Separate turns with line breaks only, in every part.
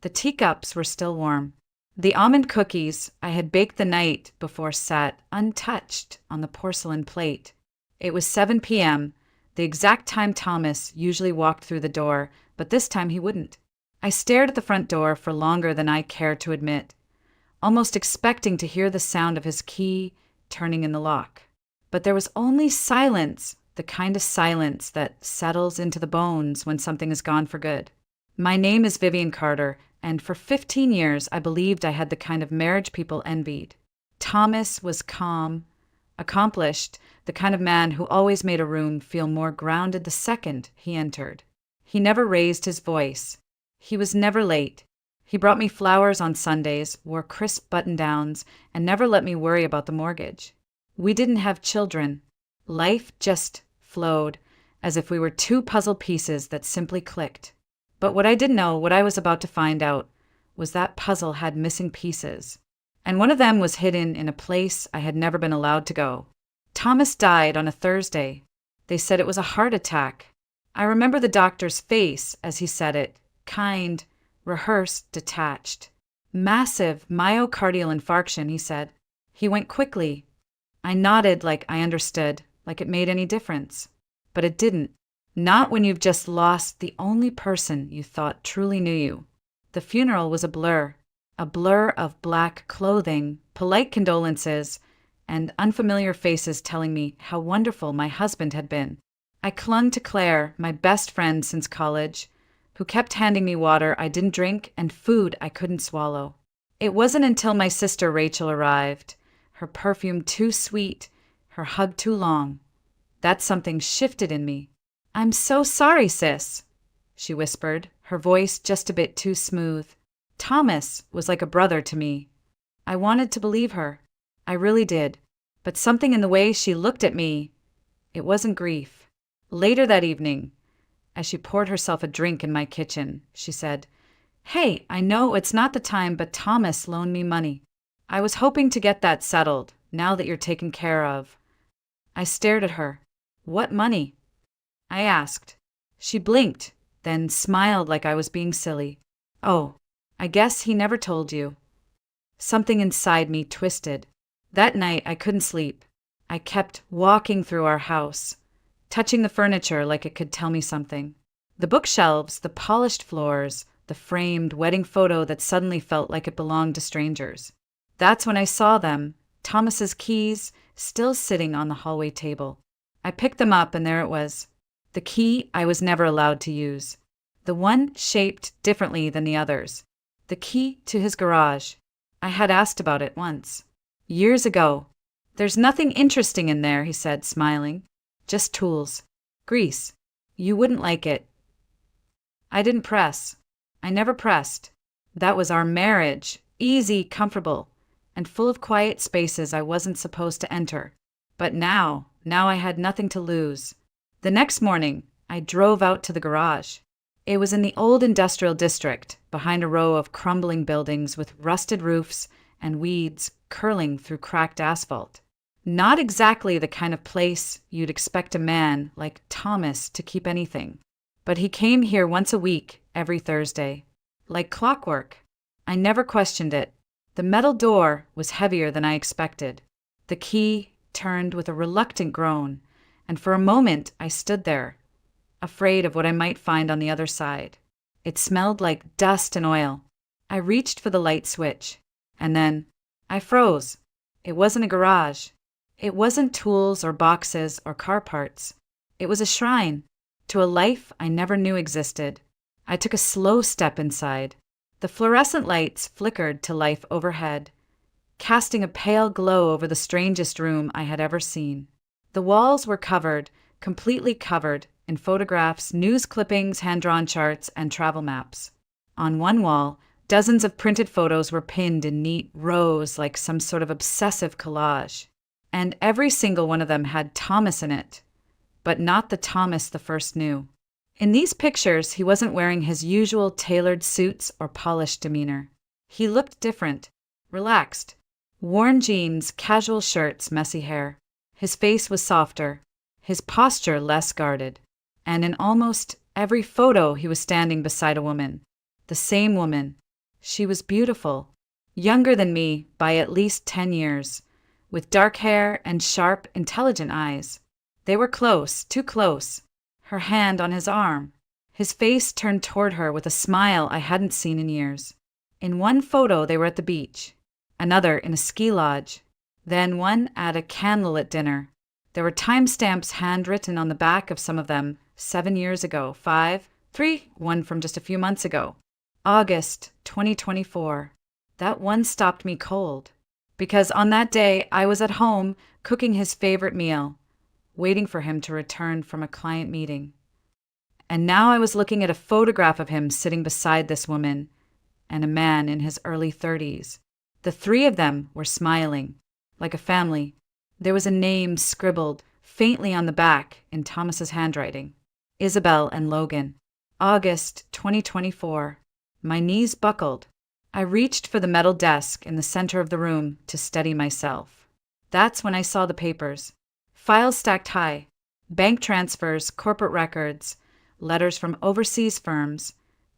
The teacups were still warm. The almond cookies I had baked the night before sat untouched on the porcelain plate. It was 7 p.m., the exact time Thomas usually walked through the door, but this time he wouldn't. I stared at the front door for longer than I cared to admit, almost expecting to hear the sound of his key turning in the lock. But there was only silence, the kind of silence that settles into the bones when something is gone for good. My name is Vivian Carter, and for 15 years I believed I had the kind of marriage people envied. Thomas was calm, accomplished, the kind of man who always made a room feel more grounded the second he entered. He never raised his voice. He was never late. He brought me flowers on Sundays, wore crisp button-downs, and never let me worry about the mortgage. We didn't have children. Life just flowed, as if we were two puzzle pieces that simply clicked. But what I didn't know, what I was about to find out, was that puzzle had missing pieces. And one of them was hidden in a place I had never been allowed to go. Thomas died on a Thursday. They said it was a heart attack. I remember the doctor's face as he said it, kind, rehearsed, detached. Massive myocardial infarction, he said. He went quickly. I nodded like I understood, like it made any difference. But it didn't. Not when you've just lost the only person you thought truly knew you. The funeral was a blur of black clothing, polite condolences, and unfamiliar faces telling me how wonderful my husband had been. I clung to Claire, my best friend since college, who kept handing me water I didn't drink and food I couldn't swallow. It wasn't until my sister Rachel arrived, her perfume too sweet, her hug too long, that something shifted in me. "I'm so sorry, sis," she whispered, her voice just a bit too smooth. Thomas was like a brother to me. I wanted to believe her. I really did. But something in the way she looked at me, it wasn't grief. Later that evening, as she poured herself a drink in my kitchen, she said, "Hey, I know it's not the time, but Thomas loaned me money. I was hoping to get that settled, now that you're taken care of." I stared at her. "What money?" I asked. She blinked, then smiled like I was being silly. "Oh, I guess he never told you." Something inside me twisted. That night I couldn't sleep. I kept walking through our house, touching the furniture like it could tell me something. The bookshelves, the polished floors, the framed wedding photo that suddenly felt like it belonged to strangers. That's when I saw them, Thomas's keys, still sitting on the hallway table. I picked them up and there it was. The key I was never allowed to use. The one shaped differently than the others. The key to his garage. I had asked about it once. Years ago. "There's nothing interesting in there," he said, smiling. "Just tools. Grease. You wouldn't like it." I didn't press. I never pressed. That was our marriage. Easy, comfortable, and full of quiet spaces I wasn't supposed to enter. But now I had nothing to lose. The next morning, I drove out to the garage. It was in the old industrial district, behind a row of crumbling buildings with rusted roofs and weeds curling through cracked asphalt. Not exactly the kind of place you'd expect a man like Thomas to keep anything. But he came here once a week, every Thursday. Like clockwork. I never questioned it. The metal door was heavier than I expected. The key turned with a reluctant groan, and for a moment I stood there, afraid of what I might find on the other side. It smelled like dust and oil. I reached for the light switch, and then I froze. It wasn't a garage. It wasn't tools or boxes or car parts. It was a shrine to a life I never knew existed. I took a slow step inside. The fluorescent lights flickered to life overhead, casting a pale glow over the strangest room I had ever seen. The walls were covered, completely covered, in photographs, news clippings, hand-drawn charts, and travel maps. On one wall, dozens of printed photos were pinned in neat rows like some sort of obsessive collage. And every single one of them had Thomas in it, but not the Thomas the first knew. In these pictures, he wasn't wearing his usual tailored suits or polished demeanor. He looked different, relaxed. Worn jeans, casual shirts, messy hair. His face was softer, his posture less guarded. And in almost every photo, he was standing beside a woman. The same woman, She was beautiful, younger than me by at least 10 years, with dark hair and sharp, intelligent eyes. They were close, too close, her hand on his arm, his face turned toward her with a smile I hadn't seen in years. In one photo, they were at the beach, another in a ski lodge, then one at a candlelit dinner. There were timestamps handwritten on the back of some of them, 7 years ago, 5, 3, one from just a few months ago. August 2024. That one stopped me cold, because on that day I was at home cooking his favorite meal, waiting for him to return from a client meeting. And now I was looking at a photograph of him sitting beside this woman and a man in his early 30s. The three of them were smiling, like a family. There was a name scribbled faintly on the back in Thomas's handwriting. Isabel and Logan. August 2024. My knees buckled. I reached for the metal desk in the center of the room to steady myself. That's when I saw the papers. Files stacked high. Bank transfers, corporate records, letters from overseas firms,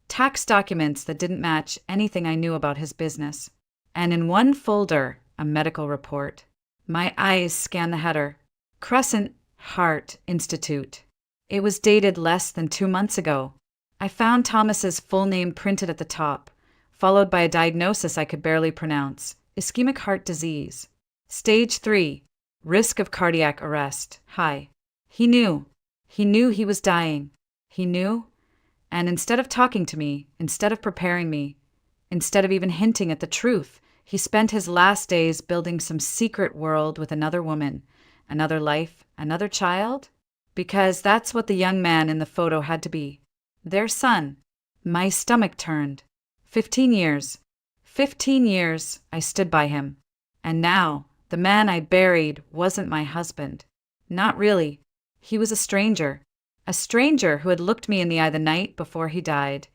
tax documents that didn't match anything I knew about his business. And in one folder, a medical report. My eyes scanned the header. Crescent Heart Institute. It was dated less than 2 months ago. I found Thomas's full name printed at the top, followed by a diagnosis I could barely pronounce: ischemic heart disease. Stage 3, risk of cardiac arrest, high. He knew he was dying. He knew, and instead of talking to me, instead of preparing me, instead of even hinting at the truth, he spent his last days building some secret world with another woman, another life, another child? Because that's what the young man in the photo had to be. Their son. My stomach turned. 15 years. 15 years I stood by him. And now, the man I buried wasn't my husband. Not really. He was a stranger. A stranger who had looked me in the eye the night before he died,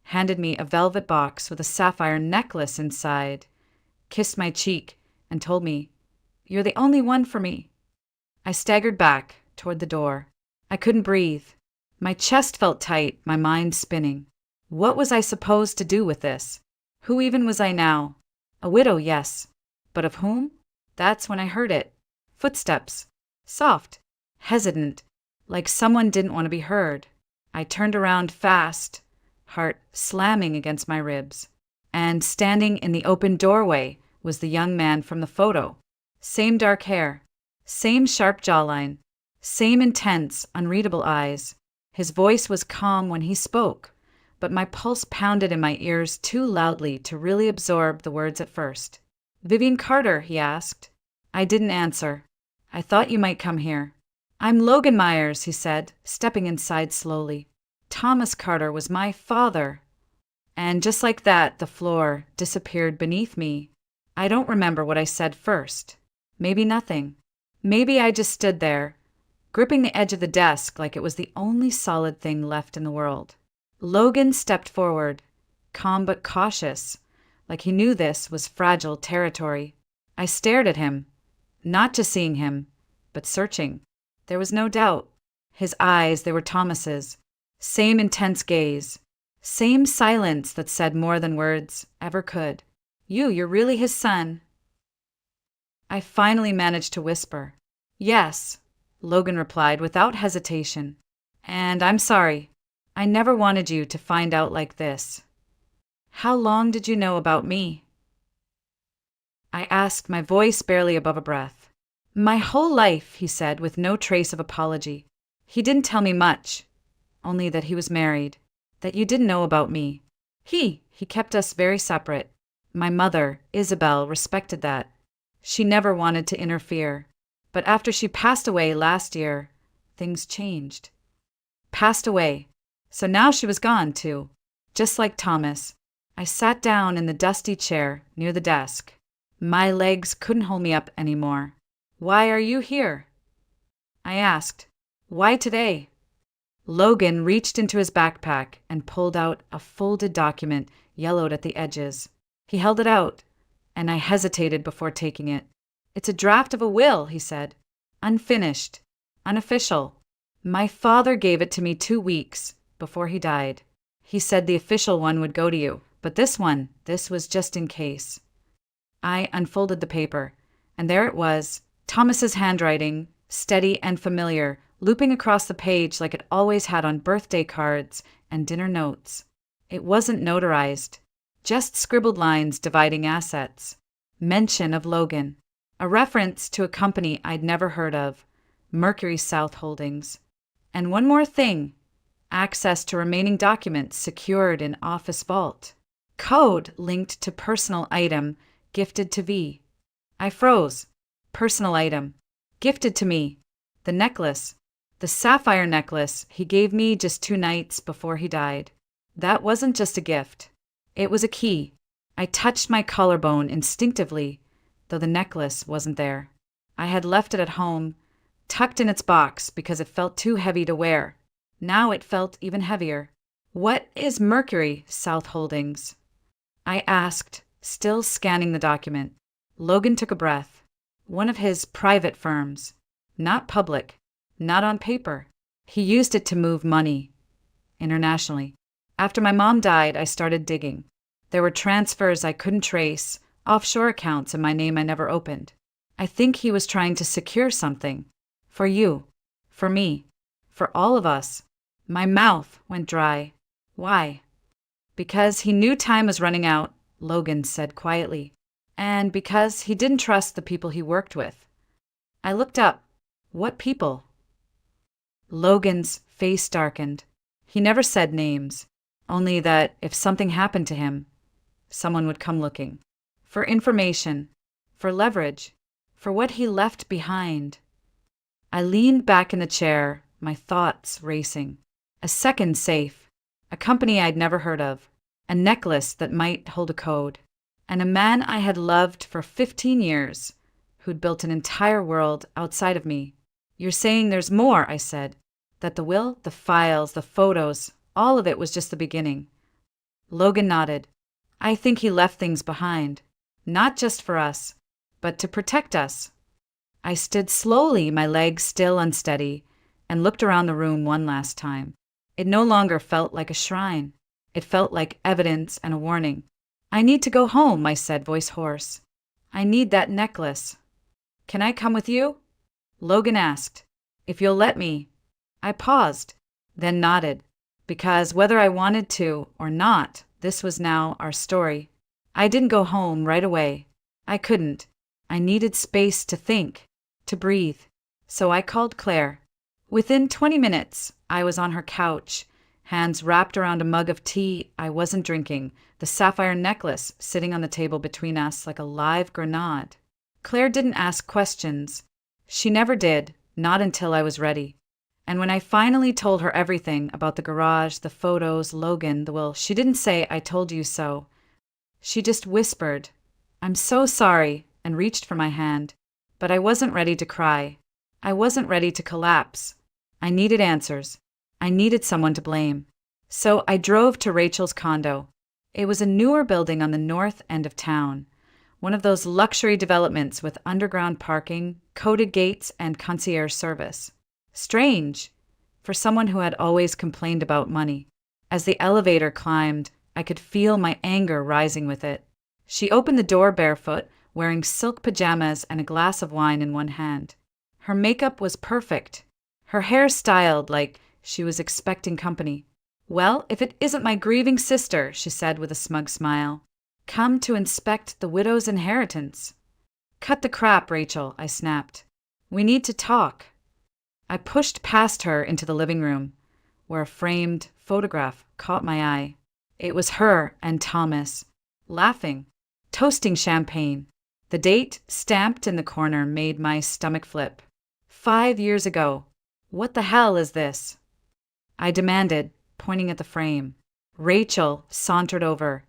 handed me a velvet box with a sapphire necklace inside, kissed my cheek, and told me, "You're the only one for me." I staggered back toward the door. I couldn't breathe. My chest felt tight, my mind spinning. What was I supposed to do with this? Who even was I now? A widow, yes. But of whom? That's when I heard it. Footsteps. Soft. Hesitant. Like someone didn't want to be heard. I turned around fast, heart slamming against my ribs. And standing in the open doorway was the young man from the photo. Same dark hair. Same sharp jawline. Same intense, unreadable eyes. His voice was calm when he spoke, but my pulse pounded in my ears too loudly to really absorb the words at first. "Vivian Carter," he asked. I didn't answer. "I thought you might come here." "I'm Logan Myers," he said, stepping inside slowly. "Thomas Carter was my father." And just like that, the floor disappeared beneath me. I don't remember what I said first. Maybe nothing. Maybe I just stood there, gripping the edge of the desk like it was the only solid thing left in the world. Logan stepped forward, calm but cautious, like he knew this was fragile territory. I stared at him, not just seeing him, but searching. There was no doubt. His eyes, they were Thomas's. Same intense gaze. Same silence that said more than words ever could. You're really his son." I finally managed to whisper. "Yes," Logan replied without hesitation. "And I'm sorry. I never wanted you to find out like this." "How long did you know about me?" I asked, my voice barely above a breath. "My whole life," he said with no trace of apology. "He didn't tell me much, only that he was married, that you didn't know about me. He kept us very separate. My mother, Isabel, respected that. She never wanted to interfere. But after she passed away last year, things changed." Passed away. So now she was gone, too. Just like Thomas. I sat down in the dusty chair near the desk. My legs couldn't hold me up anymore. "Why are you here?" I asked. "Why today?" Logan reached into his backpack and pulled out a folded document yellowed at the edges. He held it out, and I hesitated before taking it. "It's a draft of a will," he said. "Unfinished. Unofficial. My father gave it to me 2 weeks before he died. He said the official one would go to you, But this was just in case. I unfolded the paper, and there it was, Thomas's handwriting, steady and familiar, looping across the page like it always had on birthday cards and dinner notes. It wasn't notarized, just scribbled lines dividing assets. Mention of Logan. A reference to a company I'd never heard of, Mercury South Holdings. And one more thing, access to remaining documents secured in office vault. Code linked to personal item gifted to V. I froze. Personal item. Gifted to me. The necklace. The sapphire necklace he gave me just 2 nights before he died. That wasn't just a gift. It was a key. I touched my collarbone instinctively, though the necklace wasn't there. I had left it at home, tucked in its box because it felt too heavy to wear. Now it felt even heavier. What is Mercury South Holdings? I asked, still scanning the document. Logan took a breath. One of his private firms. Not public. Not on paper. He used it to move money. Internationally. After my mom died, I started digging. There were transfers I couldn't trace, offshore accounts in my name I never opened. I think he was trying to secure something. For you. For me. For all of us. My mouth went dry. Why? Because he knew time was running out, Logan said quietly. And because he didn't trust the people he worked with. I looked up. What people? Logan's face darkened. He never said names, only that if something happened to him, someone would come looking. For information, for leverage, for what he left behind. I leaned back in the chair, my thoughts racing. A second safe, a company I'd never heard of, a necklace that might hold a code, and a man I had loved for 15 years, who'd built an entire world outside of me. You're saying there's more, I said. That the will, the files, the photos, all of it was just the beginning. Logan nodded. I think he left things behind, not just for us, but to protect us. I stood slowly, my legs still unsteady, and looked around the room one last time. It no longer felt like a shrine. It felt like evidence and a warning. I need to go home, I said, voice hoarse. I need that necklace. Can I come with you? Logan asked. If you'll let me. I paused, then nodded, because whether I wanted to or not, this was now our story. I didn't go home right away. I couldn't. I needed space to think, to breathe. So I called Claire. Within 20 minutes, I was on her couch, hands wrapped around a mug of tea I wasn't drinking, the sapphire necklace sitting on the table between us like a live grenade. Claire didn't ask questions. She never did, not until I was ready. And when I finally told her everything about the garage, the photos, Logan, the will, she didn't say, I told you so. She just whispered, I'm so sorry, and reached for my hand. But I wasn't ready to cry. I wasn't ready to collapse. I needed answers. I needed someone to blame. So I drove to Rachel's condo. It was a newer building on the north end of town. One of those luxury developments with underground parking, coded gates, and concierge service. Strange, for someone who had always complained about money. As the elevator climbed, I could feel my anger rising with it. She opened the door barefoot, wearing silk pajamas and a glass of wine in one hand. Her makeup was perfect. Her hair styled like she was expecting company. Well, if it isn't my grieving sister, she said with a smug smile. Come to inspect the widow's inheritance. Cut the crap, Rachel, I snapped. We need to talk. I pushed past her into the living room, where a framed photograph caught my eye. It was her and Thomas, laughing, toasting champagne. The date, stamped in the corner, made my stomach flip. 5 years ago. What the hell is this? I demanded, pointing at the frame. Rachel sauntered over,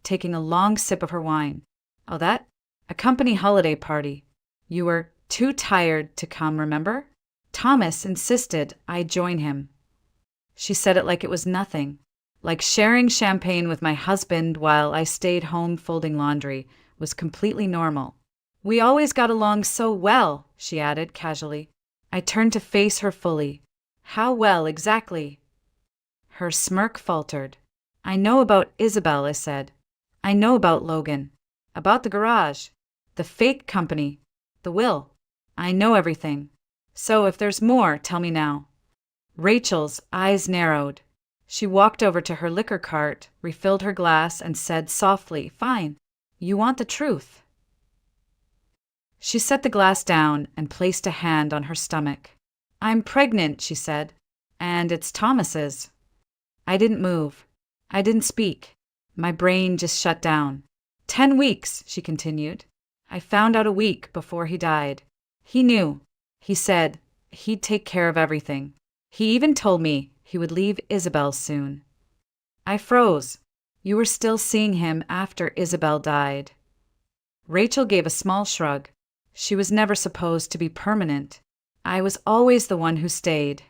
taking a long sip of her wine. Oh, that? A company holiday party. You were too tired to come, remember? Thomas insisted I join him. She said it like it was nothing, like sharing champagne with my husband while I stayed home folding laundry was completely normal. We always got along so well, she added casually. I turned to face her fully. How well, exactly? Her smirk faltered. I know about Isabel, I said. I know about Logan, about the garage, the fake company, the will. I know everything. So if there's more, tell me now. Rachel's eyes narrowed. She walked over to her liquor cart, refilled her glass, and said softly, "Fine. You want the truth." She set the glass down and placed a hand on her stomach. "I'm pregnant," she said, "and it's Thomas's." I didn't move. I didn't speak. My brain just shut down. 10 weeks, she continued. I found out a week before he died. He knew. He said he'd take care of everything. He even told me he would leave Isabel soon. I froze. You were still seeing him after Isabel died. Rachel gave a small shrug. She was never supposed to be permanent. I was always the one who stayed.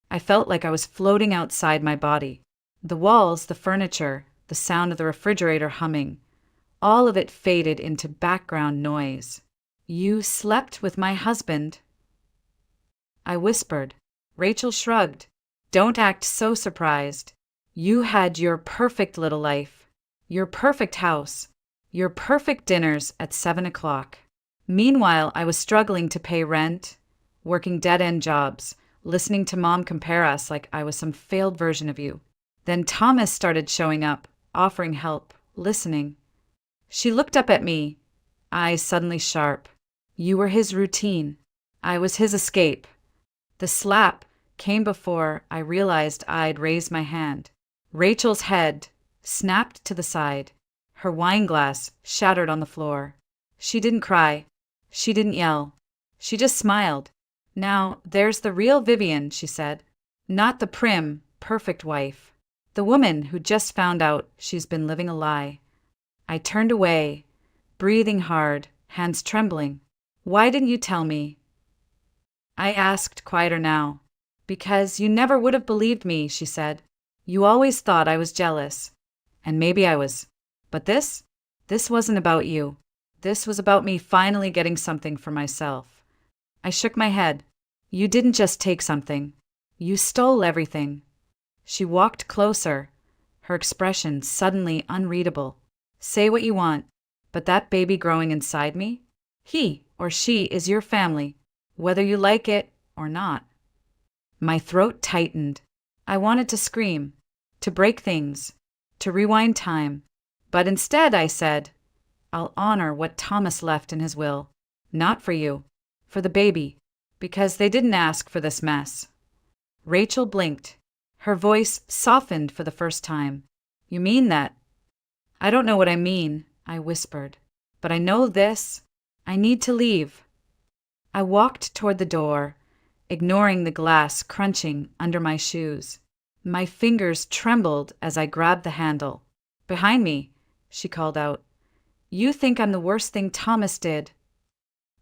I felt like I was floating outside my body. The walls, the furniture, the sound of the refrigerator humming, all of it faded into background noise. "You slept with my husband?" I whispered. Rachel shrugged. "Don't act so surprised. You had your perfect little life, your perfect house, your perfect dinners at 7 o'clock. Meanwhile, I was struggling to pay rent, working dead-end jobs, listening to Mom compare us like I was some failed version of you. Then Thomas started showing up, offering help, listening." She looked up at me, eyes suddenly sharp. "You were his routine. I was his escape." The slap came before I realized I'd raised my hand. Rachel's head snapped to the side. Her wine glass shattered on the floor. She didn't cry. She didn't yell. She just smiled. "Now, there's the real Vivian," she said. "Not the prim, perfect wife. The woman who just found out she's been living a lie." I turned away, breathing hard, hands trembling. "Why didn't you tell me?" I asked, quieter now. "Because you never would have believed me," she said. "You always thought I was jealous. And maybe I was. But this wasn't about you. This was about me finally getting something for myself." I shook my head. "You didn't just take something. You stole everything." She walked closer, her expression suddenly unreadable. "Say what you want, but that baby growing inside me, he or she is your family, whether you like it or not." My throat tightened. I wanted to scream, to break things, to rewind time. But instead I said, "I'll honor what Thomas left in his will. Not for you, for the baby, because they didn't ask for this mess." Rachel blinked. Her voice softened for the first time. "You mean that?" "I don't know what I mean," I whispered. "But I know this. I need to leave." I walked toward the door, ignoring the glass crunching under my shoes. My fingers trembled as I grabbed the handle. "Behind me," she called out. "You think I'm the worst thing Thomas did."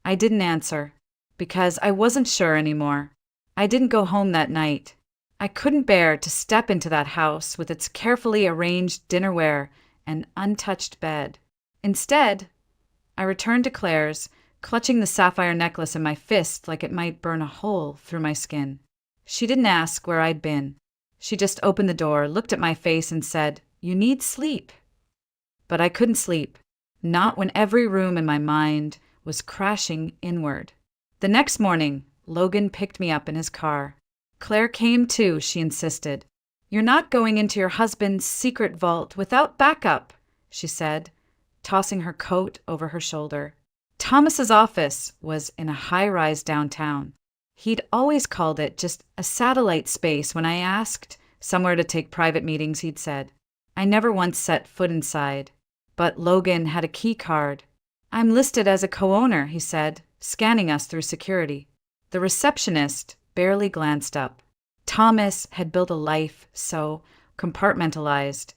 I didn't answer, because I wasn't sure anymore. I didn't go home that night. I couldn't bear to step into that house with its carefully arranged dinnerware and untouched bed. Instead, I returned to Claire's, clutching the sapphire necklace in my fist like it might burn a hole through my skin. She didn't ask where I'd been. She just opened the door, looked at my face, and said, "You need sleep." But I couldn't sleep, not when every room in my mind was crashing inward. The next morning, Logan picked me up in his car. Claire came too, she insisted. "You're not going into your husband's secret vault without backup," she said, tossing her coat over her shoulder. Thomas's office was in a high-rise downtown. He'd always called it just a satellite space when I asked somewhere to take private meetings, he'd said. I never once set foot inside. But Logan had a key card. "I'm listed as a co-owner," he said, scanning us through security. The receptionist barely glanced up. Thomas had built a life so compartmentalized,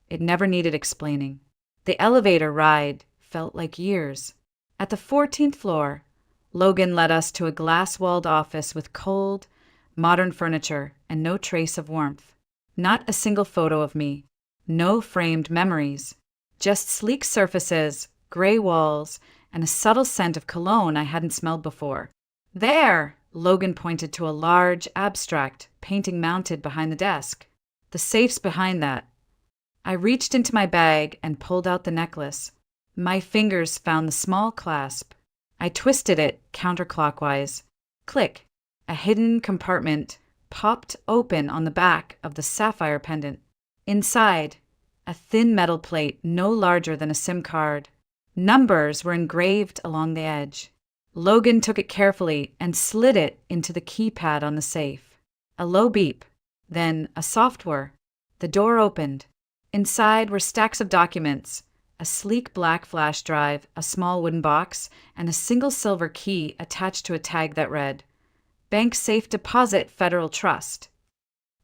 it never needed explaining. The elevator ride felt like years. At the 14th floor, Logan led us to a glass-walled office with cold, modern furniture and no trace of warmth. Not a single photo of me. No framed memories. Just sleek surfaces, gray walls, and a subtle scent of cologne I hadn't smelled before. "There!" Logan pointed to a large, abstract painting mounted behind the desk. "The safe's behind that." I reached into my bag and pulled out the necklace. My fingers found the small clasp. I twisted it counterclockwise. Click! A hidden compartment popped open on the back of the sapphire pendant. Inside, a thin metal plate no larger than a SIM card. Numbers were engraved along the edge. Logan took it carefully and slid it into the keypad on the safe. A low beep, then a soft whir. The door opened. Inside were stacks of documents, a sleek black flash drive, a small wooden box, and a single silver key attached to a tag that read, Bank Safe Deposit Federal Trust.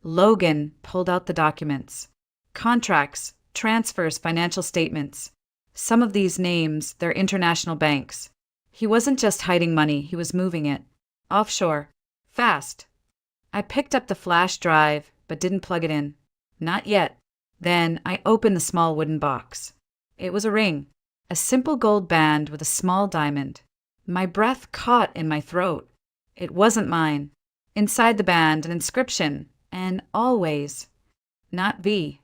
Logan pulled out the documents. Contracts, transfers, financial statements. Some of these names, they're international banks. He wasn't just hiding money, he was moving it. Offshore. Fast. I picked up the flash drive, but didn't plug it in. Not yet. Then I opened the small wooden box. It was a ring. A simple gold band with a small diamond. My breath caught in my throat. It wasn't mine. Inside the band, an inscription. And always. Not V.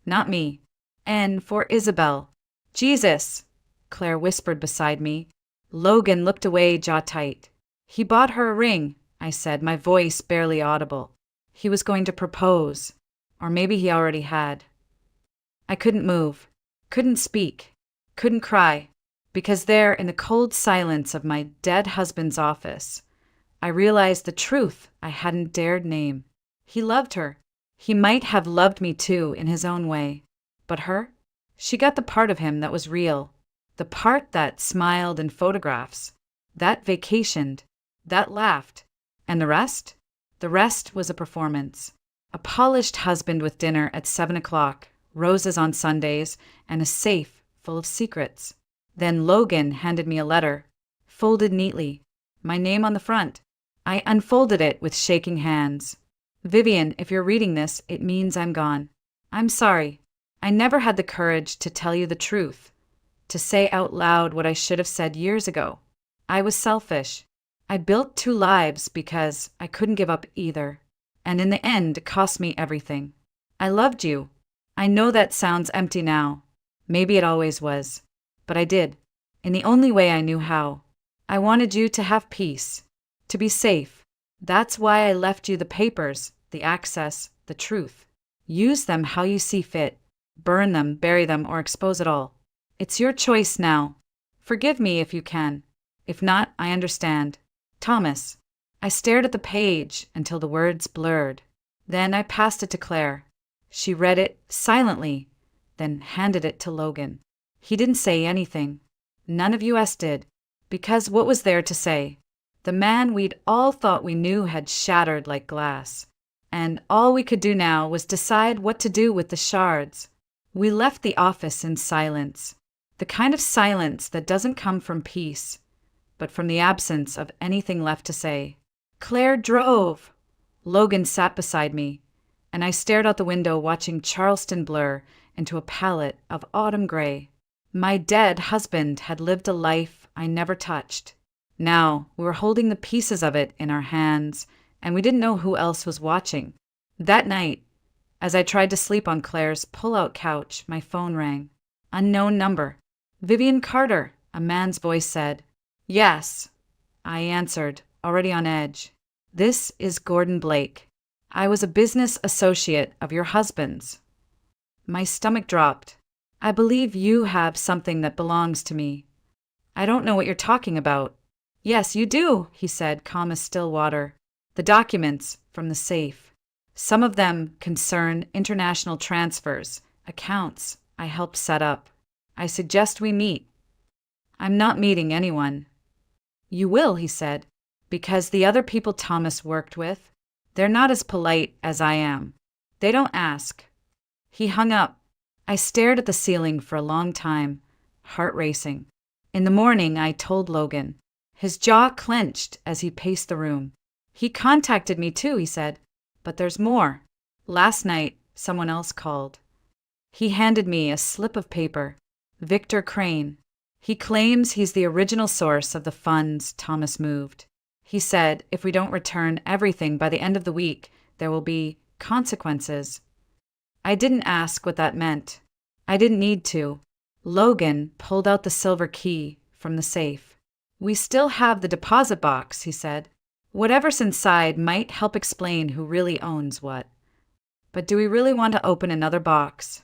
Not me. N for Isabel. Jesus, Claire whispered beside me. Logan looked away, jaw tight. He bought her a ring, I said, my voice barely audible. He was going to propose. Or maybe he already had. I couldn't move, couldn't speak, couldn't cry, because there in the cold silence of my dead husband's office, I realized the truth I hadn't dared name. He loved her. He might have loved me too in his own way. But her? She got the part of him that was real, the part that smiled in photographs, that vacationed, that laughed. And the rest? The rest was a performance. A polished husband with dinner at 7 o'clock, roses on Sundays, and a safe full of secrets. Then Logan handed me a letter, folded neatly, my name on the front. I unfolded it with shaking hands. Vivian, if you're reading this, it means I'm gone. I'm sorry. I never had the courage to tell you the truth, to say out loud what I should have said years ago. I was selfish. I built 2 lives because I couldn't give up either. And in the end, it cost me everything. I loved you. I know that sounds empty now. Maybe it always was. But I did, in the only way I knew how. I wanted you to have peace, to be safe. That's why I left you the papers, the access, the truth. Use them how you see fit. Burn them, bury them, or expose it all. It's your choice now. Forgive me if you can. If not, I understand. Thomas. I stared at the page until the words blurred. Then I passed it to Claire. She read it silently, then handed it to Logan. He didn't say anything. None of us did, because what was there to say? The man we'd all thought we knew had shattered like glass, and all we could do now was decide what to do with the shards. We left the office in silence, the kind of silence that doesn't come from peace, but from the absence of anything left to say. Claire drove. Logan sat beside me, and I stared out the window watching Charleston blur into a palette of autumn gray. My dead husband had lived a life I never touched. Now we were holding the pieces of it in our hands, and we didn't know who else was watching. That night, as I tried to sleep on Claire's pull-out couch, my phone rang. Unknown number. Vivian Carter, a man's voice said. Yes, I answered, already on edge. This is Gordon Blake. I was a business associate of your husband's. My stomach dropped. I believe you have something that belongs to me. I don't know what you're talking about. Yes, you do, he said, calm as still water. The documents from the safe. Some of them concern international transfers, accounts I helped set up. I suggest we meet. I'm not meeting anyone. You will, he said, because the other people Thomas worked with, they're not as polite as I am. They don't ask. He hung up. I stared at the ceiling for a long time, heart racing. In the morning, I told Logan. His jaw clenched as he paced the room. He contacted me too, he said. But there's more. Last night, someone else called. He handed me a slip of paper. Victor Crane. He claims he's the original source of the funds Thomas moved. He said if we don't return everything by the end of the week, there will be consequences. I didn't ask what that meant. I didn't need to. Logan pulled out the silver key from the safe. We still have the deposit box, he said. Whatever's inside might help explain who really owns what. But do we really want to open another box?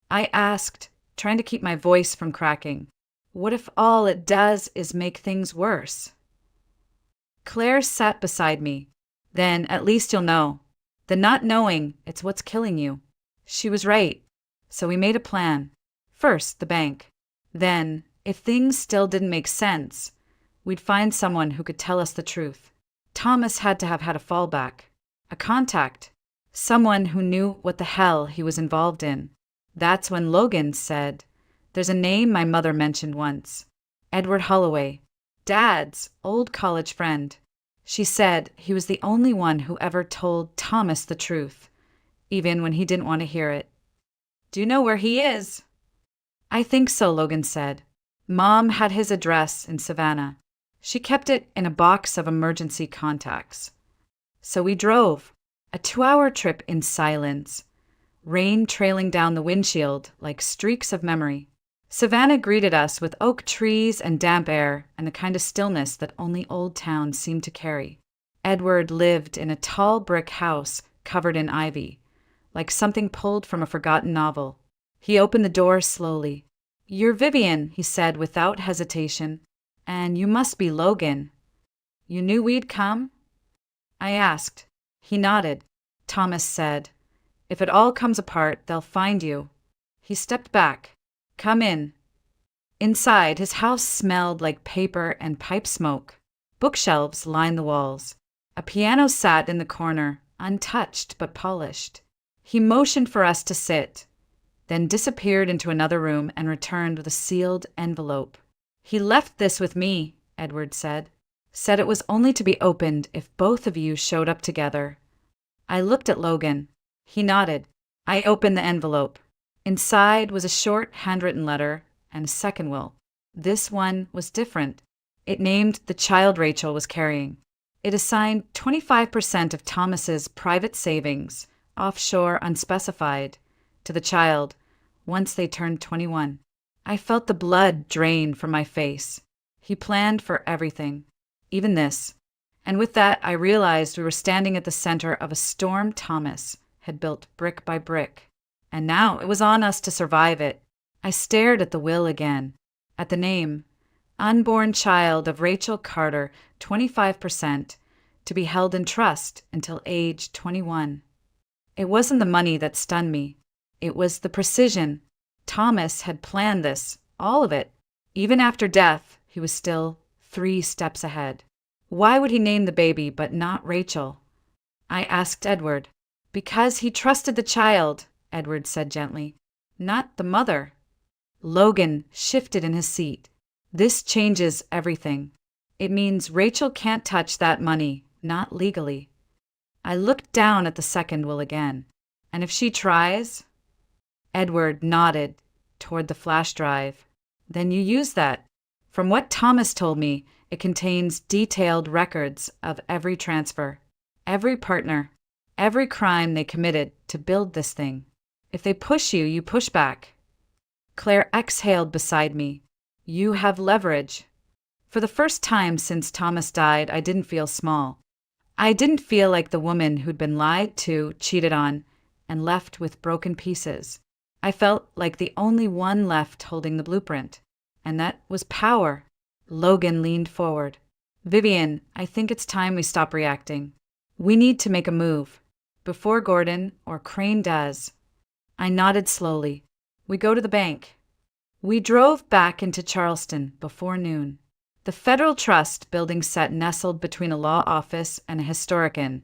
I asked, trying to keep my voice from cracking. What if all it does is make things worse? Claire sat beside me. Then at least you'll know. The not knowing, it's what's killing you. She was right. So we made a plan. First, the bank. Then, if things still didn't make sense, we'd find someone who could tell us the truth. Thomas had to have had a fallback. A contact. Someone who knew what the hell he was involved in. That's when Logan said, "There's a name my mother mentioned once. Edward Holloway. Dad's old college friend." She said he was the only one who ever told Thomas the truth, even when he didn't want to hear it. "Do you know where he is?" "I think so," Logan said. "Mom had his address in Savannah. She kept it in a box of emergency contacts." So we drove. A 2-hour trip in silence. Rain trailing down the windshield like streaks of memory. Savannah greeted us with oak trees and damp air and the kind of stillness that only old towns seem to carry. Edward lived in a tall brick house covered in ivy, like something pulled from a forgotten novel. He opened the door slowly. "You're Vivian," he said without hesitation, "and you must be Logan. You knew we'd come?" I asked. He nodded. Thomas said, "If it all comes apart, they'll find you." He stepped back. "Come in." Inside, his house smelled like paper and pipe smoke. Bookshelves lined the walls. A piano sat in the corner, untouched but polished. He motioned for us to sit, then disappeared into another room and returned with a sealed envelope. "He left this with me," Edward said. "Said it was only to be opened if both of you showed up together." I looked at Logan. He nodded. I opened the envelope. Inside was a short handwritten letter and a second will. This one was different. It named the child Rachel was carrying. It assigned 25% of Thomas's private savings, offshore unspecified, to the child once they turned 21. I felt the blood drain from my face. He planned for everything, even this. And with that, I realized we were standing at the center of a storm Thomas had built brick by brick. And now it was on us to survive it. I stared at the will again, at the name, unborn child of Rachel Carter, 25%, to be held in trust until age 21. It wasn't the money that stunned me. It was the precision. Thomas had planned this, all of it. Even after death, he was still 3 steps ahead. Why would he name the baby but not Rachel? I asked Edward. "Because he trusted the child," Edward said gently, "not the mother." Logan shifted in his seat. "This changes everything. It means Rachel can't touch that money, not legally." I looked down at the second will again. "And if she tries?" Edward nodded toward the flash drive. "Then you use that. From what Thomas told me, it contains detailed records of every transfer, every partner, every crime they committed to build this thing. If they push you, you push back." Claire exhaled beside me. "You have leverage." For the first time since Thomas died, I didn't feel small. I didn't feel like the woman who'd been lied to, cheated on, and left with broken pieces. I felt like the only one left holding the blueprint, and that was power. Logan leaned forward. "Vivian, I think it's time we stop reacting. We need to make a move, before Gordon or Crane does." I nodded slowly. "We go to the bank." We drove back into Charleston before noon. The Federal Trust building sat nestled between a law office and a historic inn,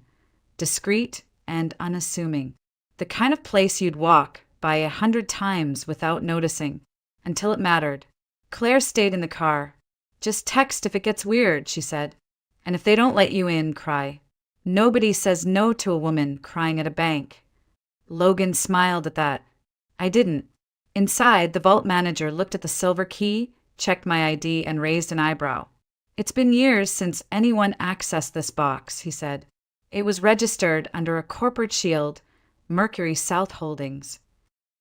discreet and unassuming. The kind of place you'd walk by 100 times without noticing, until it mattered. Claire stayed in the car. "Just text if it gets weird," she said. "And if they don't let you in, cry. Nobody says no to a woman crying at a bank." Logan smiled at that. I didn't. Inside, the vault manager looked at the silver key, checked my ID, and raised an eyebrow. "It's been years since anyone accessed this box," he said. "It was registered under a corporate shield, Mercury South Holdings.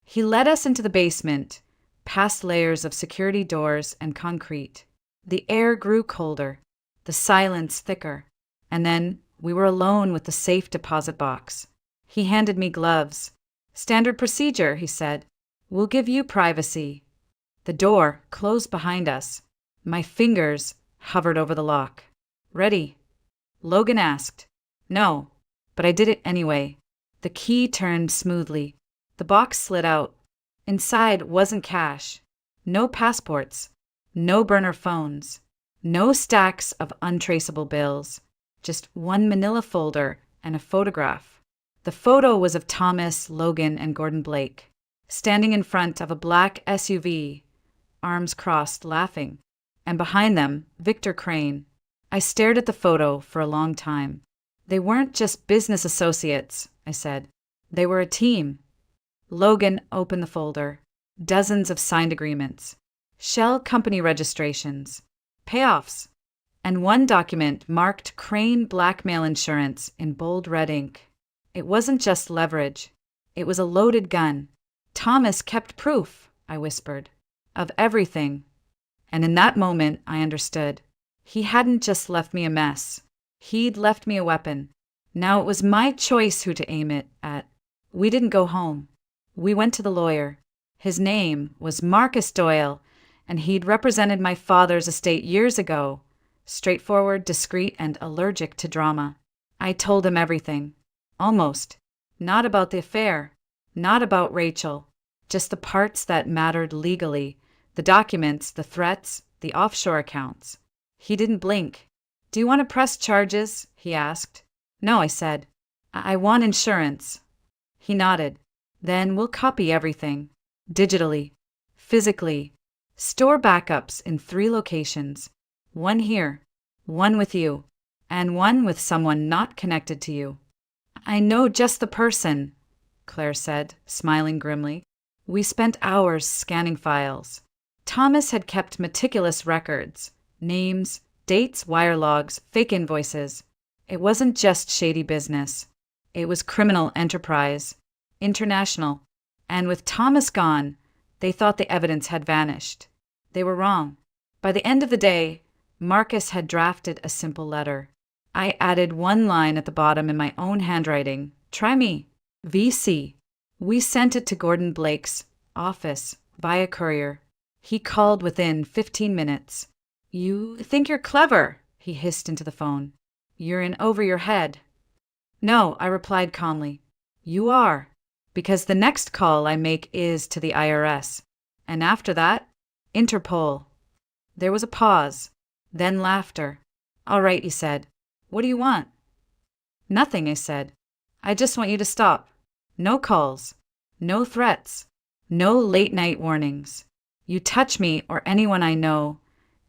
He led us into the basement, past layers of security doors and concrete. The air grew colder, the silence thicker, and then we were alone with the safe deposit box. He handed me gloves. "Standard procedure," he said. "We'll give you privacy." The door closed behind us. My fingers hovered over the lock. "Ready?" Logan asked. "No," but I did it anyway. The key turned smoothly. The box slid out. Inside wasn't cash. No passports. No burner phones. No stacks of untraceable bills. Just one manila folder and a photograph. The photo was of Thomas, Logan, and Gordon Blake, standing in front of a black SUV, arms crossed, laughing. And behind them, Victor Crane. I stared at the photo for a long time. They weren't just business associates, I said. They were a team. Logan opened the folder. Dozens of signed agreements. Shell company registrations. Payoffs. And one document marked Crane Blackmail Insurance in bold red ink. It wasn't just leverage. It was a loaded gun. Thomas kept proof, I whispered, of everything. And in that moment, I understood. He hadn't just left me a mess. He'd left me a weapon. Now it was my choice who to aim it at. We didn't go home. We went to the lawyer. His name was Marcus Doyle, and he'd represented my father's estate years ago. Straightforward, discreet, and allergic to drama. I told him everything. Almost. Not about the affair. Not about Rachel. Just the parts that mattered legally. The documents, the threats, the offshore accounts. He didn't blink. "Do you want to press charges?" he asked. "No," I said. I want insurance." He nodded. "Then we'll copy everything. Digitally. Physically. Store backups in 3 locations. One here. One with you. And one with someone not connected to you." "I know just the person," Claire said, smiling grimly. We spent hours scanning files. Thomas had kept meticulous records. Names, dates, wire logs, fake invoices. It wasn't just shady business. It was criminal enterprise. International. And with Thomas gone, they thought the evidence had vanished. They were wrong. By the end of the day, Marcus had drafted a simple letter. I added one line at the bottom in my own handwriting. "Try me. VC." We sent it to Gordon Blake's office via courier. He called within 15 minutes. "You think you're clever," he hissed into the phone. "You're in over your head." "No," I replied calmly. "You are. Because the next call I make is to the IRS. And after that, Interpol." There was a pause, then laughter. "All right," he said. "What do you want?" "Nothing," I said. "I just want you to stop. No calls. No threats. No late-night warnings. You touch me or anyone I know,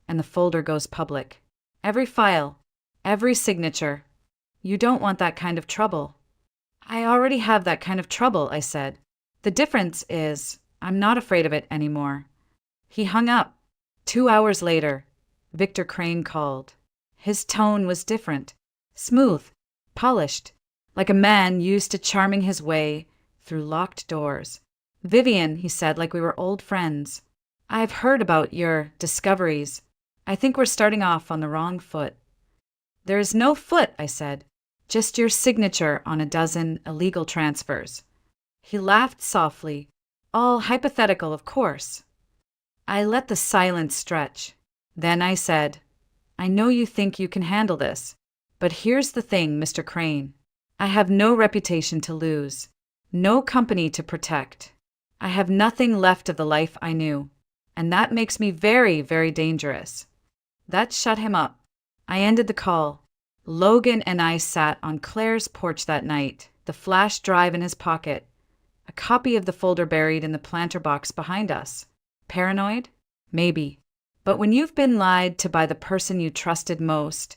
and the folder goes public. Every file. Every signature. You don't want that kind of trouble." "I already have that kind of trouble," I said. "The difference is I'm not afraid of it anymore." He hung up. 2 hours later, Victor Crane called. His tone was different. Smooth. Polished. Like a man used to charming his way through locked doors. "Vivian," he said, like we were old friends. "I've heard about your discoveries. I think we're starting off on the wrong foot." "There is no foot," I said. "Just your signature on a dozen illegal transfers." He laughed softly. "All hypothetical, of course." I let the silence stretch. Then I said, "I know you think you can handle this, but here's the thing, Mr. Crane. I have no reputation to lose, no company to protect. I have nothing left of the life I knew, and that makes me very, very dangerous." That shut him up. I ended the call. Logan and I sat on Claire's porch that night, the flash drive in his pocket, a copy of the folder buried in the planter box behind us. Paranoid? Maybe. But when you've been lied to by the person you trusted most,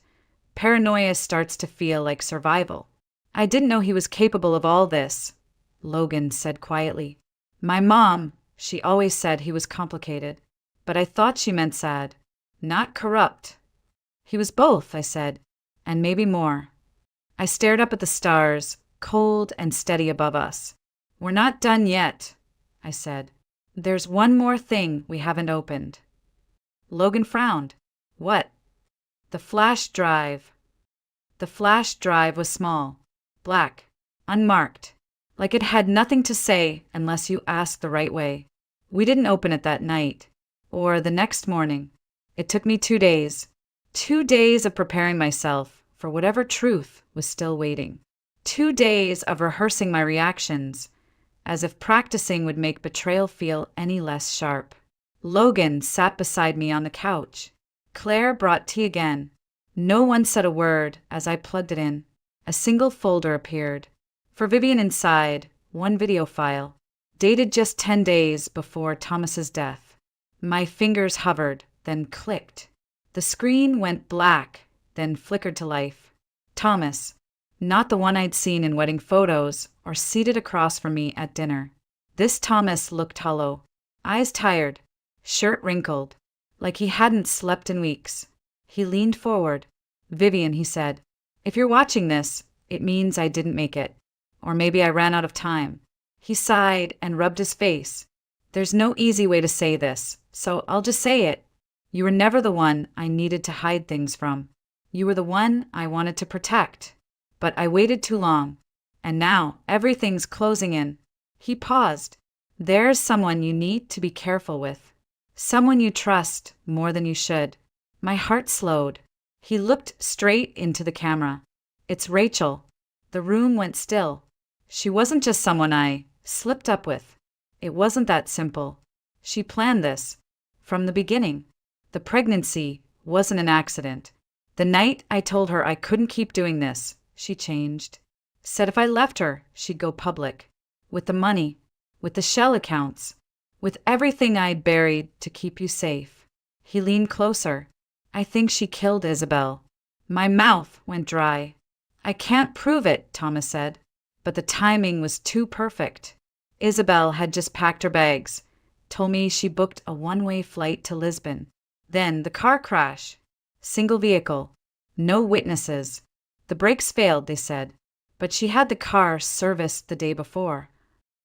paranoia starts to feel like survival. "I didn't know he was capable of all this," Logan said quietly. "My mom, she always said he was complicated, but I thought she meant sad, not corrupt." "He was both," I said, "and maybe more." I stared up at the stars, cold and steady above us. "We're not done yet," I said. "There's one more thing we haven't opened." Logan frowned. "What?" "The flash drive." The flash drive was small, black, unmarked, like it had nothing to say unless you asked the right way. We didn't open it that night, or the next morning. It took me 2 days. 2 days of preparing myself for whatever truth was still waiting. 2 days of rehearsing my reactions, as if practicing would make betrayal feel any less sharp. Logan sat beside me on the couch. Claire brought tea again. No one said a word as I plugged it in. A single folder appeared. For Vivian inside, one video file, dated just 10 days before Thomas's death. My fingers hovered, then clicked. The screen went black, then flickered to life. Thomas, not the one I'd seen in wedding photos or seated across from me at dinner. This Thomas looked hollow, eyes tired, shirt wrinkled, like he hadn't slept in weeks. He leaned forward. "Vivian," he said, "if you're watching this, it means I didn't make it. Or maybe I ran out of time." He sighed and rubbed his face. "There's no easy way to say this, so I'll just say it. You were never the one I needed to hide things from. You were the one I wanted to protect. But I waited too long, and now everything's closing in." He paused. "There's someone you need to be careful with. Someone you trust more than you should." My heart slowed. He looked straight into the camera. "It's Rachel." The room went still. She wasn't just someone I slipped up with. It wasn't that simple. She planned this from the beginning. The pregnancy wasn't an accident. The night I told her I couldn't keep doing this, she changed. Said if I left her, she'd go public. With the money, with the shell accounts, with everything I'd buried to keep you safe. He leaned closer. "I think she killed Isabel." My mouth went dry. "I can't prove it," Thomas said, but the timing was too perfect. Isabel had just packed her bags, told me she booked a one-way flight to Lisbon. Then the car crash. Single vehicle. No witnesses. The brakes failed, they said, but she had the car serviced the day before.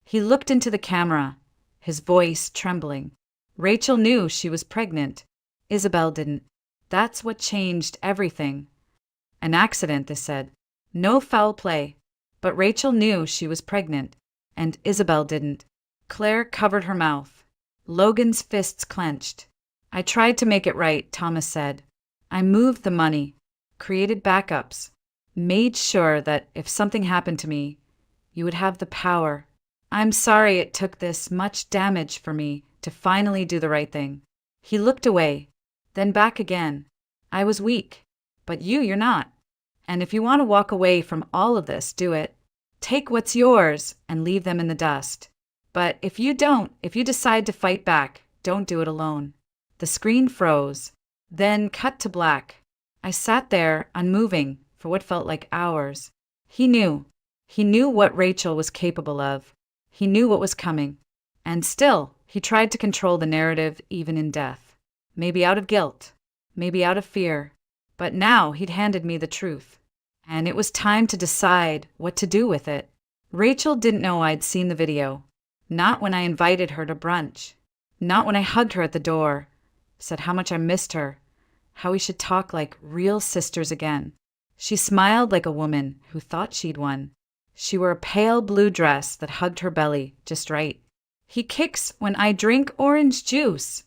He looked into the camera, his voice trembling. Rachel knew she was pregnant. Isabel didn't. That's what changed everything. An accident, they said. No foul play. But Rachel knew she was pregnant, and Isabel didn't. Claire covered her mouth. Logan's fists clenched. "I tried to make it right," Thomas said. "I moved the money, created backups, made sure that if something happened to me, you would have the power. I'm sorry it took this much damage for me to finally do the right thing." He looked away, then back again. "I was weak, but you're not. And if you want to walk away from all of this, do it. Take what's yours and leave them in the dust. But if you decide to fight back, don't do it alone." The screen froze, then cut to black. I sat there, unmoving, for what felt like hours. He knew. He knew what Rachel was capable of. He knew what was coming. And still, he tried to control the narrative even in death. Maybe out of guilt, maybe out of fear. But now he'd handed me the truth. And it was time to decide what to do with it. Rachel didn't know I'd seen the video. Not when I invited her to brunch. Not when I hugged her at the door, said how much I missed her, how we should talk like real sisters again. She smiled like a woman who thought she'd won. She wore a pale blue dress that hugged her belly just right. "He kicks when I drink orange juice,"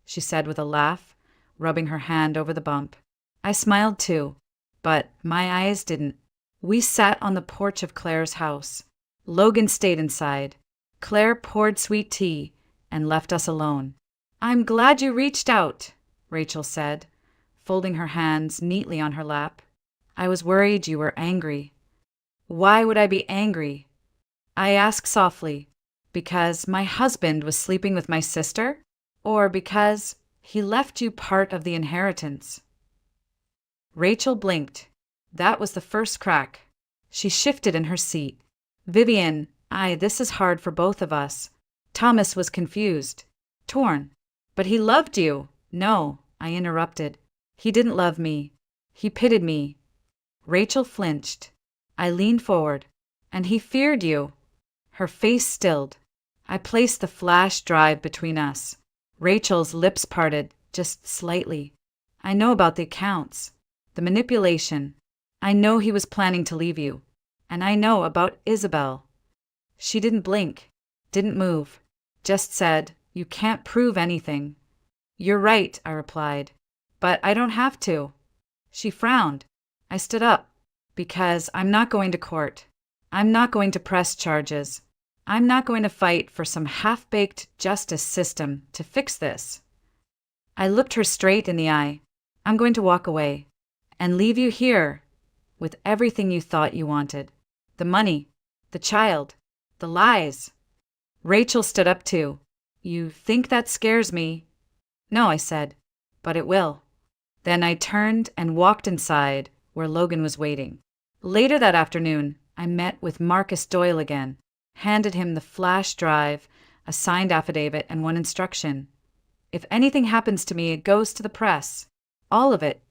she said with a laugh, rubbing her hand over the bump. I smiled too, but my eyes didn't. We sat on the porch of Claire's house. Logan stayed inside. Claire poured sweet tea and left us alone. "I'm glad you reached out," Rachel said, folding her hands neatly on her lap. "I was worried you were angry." "Why would I be angry?" I asked softly. "Because my husband was sleeping with my sister? Or because he left you part of the inheritance?" Rachel blinked. That was the first crack. She shifted in her seat. "Vivian, this is hard for both of us." Thomas was confused, torn. "But he loved you." "No," I interrupted. "He didn't love me. He pitied me." Rachel flinched. I leaned forward. And he feared you. Her face stilled. I placed the flash drive between us. Rachel's lips parted, just slightly. I know about the accounts, the manipulation. I know he was planning to leave you. And I know about Isabel. She didn't blink, didn't move, just said, "You can't prove anything." "You're right," I replied. "But I don't have to." She frowned. I stood up. "Because I'm not going to court. I'm not going to press charges. I'm not going to fight for some half-baked justice system to fix this." I looked her straight in the eye. "I'm going to walk away and leave you here with everything you thought you wanted. The money, the child, the lies." Rachel stood up too. "You think that scares me?" "No," I said, "but it will." Then I turned and walked inside where Logan was waiting. Later that afternoon, I met with Marcus Doyle again, handed him the flash drive, a signed affidavit, and one instruction. "If anything happens to me, it goes to the press. All of it."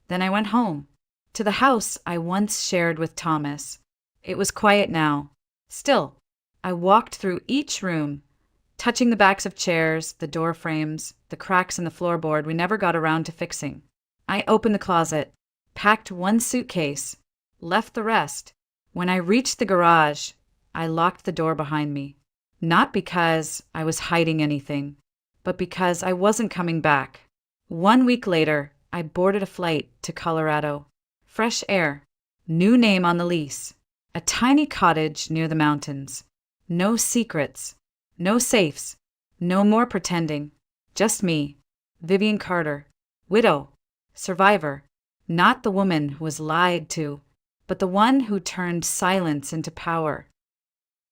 Then I went home, to the house I once shared with Thomas. It was quiet now. Still, I walked through each room, touching the backs of chairs, the door frames, the cracks in the floorboard we never got around to fixing. I opened the closet, packed one suitcase, left the rest. When I reached the garage, I locked the door behind me. Not because I was hiding anything, but because I wasn't coming back. 1 week later, I boarded a flight to Colorado. Fresh air, new name on the lease, a tiny cottage near the mountains. No secrets, no safes, no more pretending. Just me, Vivian Carter, widow, survivor, not the woman who was lied to, but the one who turned silence into power.